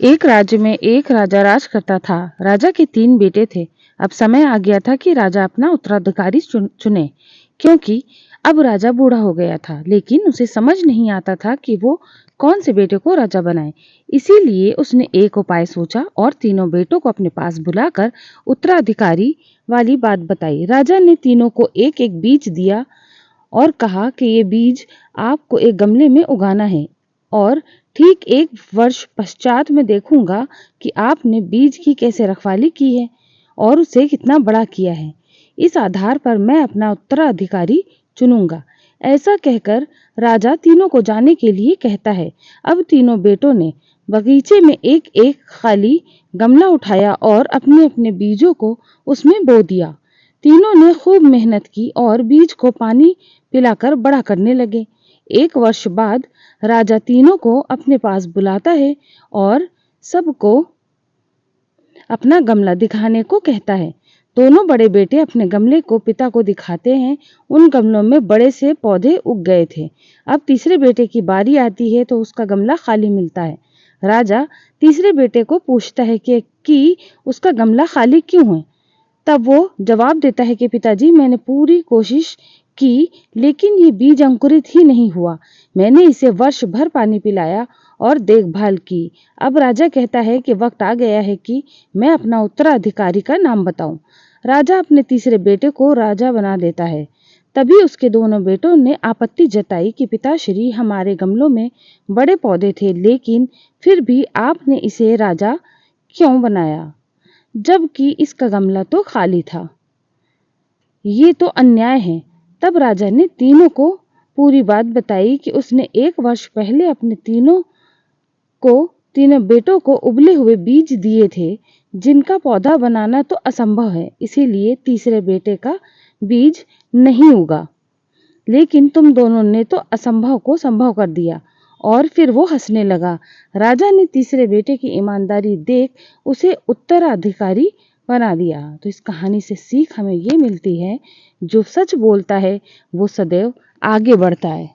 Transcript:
एक राज्य में एक राजा राज करता था। राजा के 3 बेटे थे। अब समय आ गया था कि राजा अपना उत्तराधिकारी चुने, क्योंकि अब राजा बूढ़ा हो गया था, लेकिन उसे समझ नहीं आता था कि वो कौन से बेटे को राजा बनाए। इसीलिए उसने एक उपाय सोचा और तीनों बेटों को अपने पास बुलाकर उत्तराधिकारी वाली बात बताई। राजा ने तीनों को एक एक बीज दिया और कहा कि ये बीज आपको एक गमले में उगाना है और ठीक 1 वर्ष पश्चात मैं देखूंगा कि आपने बीज की कैसे रखवाली की है और उसे कितना बड़ा किया है। इस आधार पर मैं अपना उत्तराधिकारी चुनूंगा। ऐसा कहकर राजा तीनों को जाने के लिए कहता है। अब तीनों बेटों ने बगीचे में एक एक खाली गमला उठाया और अपने अपने बीजों को उसमें बो दिया। तीनों ने खूब मेहनत की और बीज को पानी पिलाकर बड़ा करने लगे। 1 वर्ष बाद राजा तीनों को अपने पास बुलाता है और सबको अपना गमला दिखाने को कहता है। दोनों बड़े बेटे अपने गमले को पिता को दिखाते हैं। उन गमलों में बड़े से पौधे उग गए थे। अब तीसरे बेटे की बारी आती है तो उसका गमला खाली मिलता है। राजा तीसरे बेटे को पूछता है कि उसका गमला खाली क्यों है। तब वो जवाब देता है कि पिताजी, मैंने पूरी कोशिश की, लेकिन ये बीज अंकुरित ही नहीं हुआ। मैंने इसे वर्ष भर पानी पिलाया और देखभाल की। अब राजा कहता है कि वक्त आ गया है कि मैं अपना उत्तराधिकारी का नाम बताऊं। राजा अपने तीसरे बेटे को राजा बना देता है। तभी उसके दोनों बेटों ने आपत्ति जताई कि पिताश्री, हमारे गमलों में बड़े पौधे थे, लेकिन फिर भी आपने इसे राजा क्यों बनाया, जबकि इसका गमला तो खाली था। ये तो अन्याय है। तब राजा ने तीनों को पूरी बात बताई कि उसने 1 वर्ष पहले अपने तीनों बेटों को उबले हुए बीज दिए थे, जिनका पौधा बनाना तो असंभव है, इसीलिए तीसरे बेटे का बीज नहीं उगा। लेकिन तुम दोनों ने तो असंभव को संभव कर दिया। और फिर वो हंसने लगा। राजा ने तीसरे बेटे की ईमानदारी देख उसे उत्तराधिकारी बना दिया। तो इस कहानी से सीख हमें ये मिलती है, जो सच बोलता है वो सदैव आगे बढ़ता है।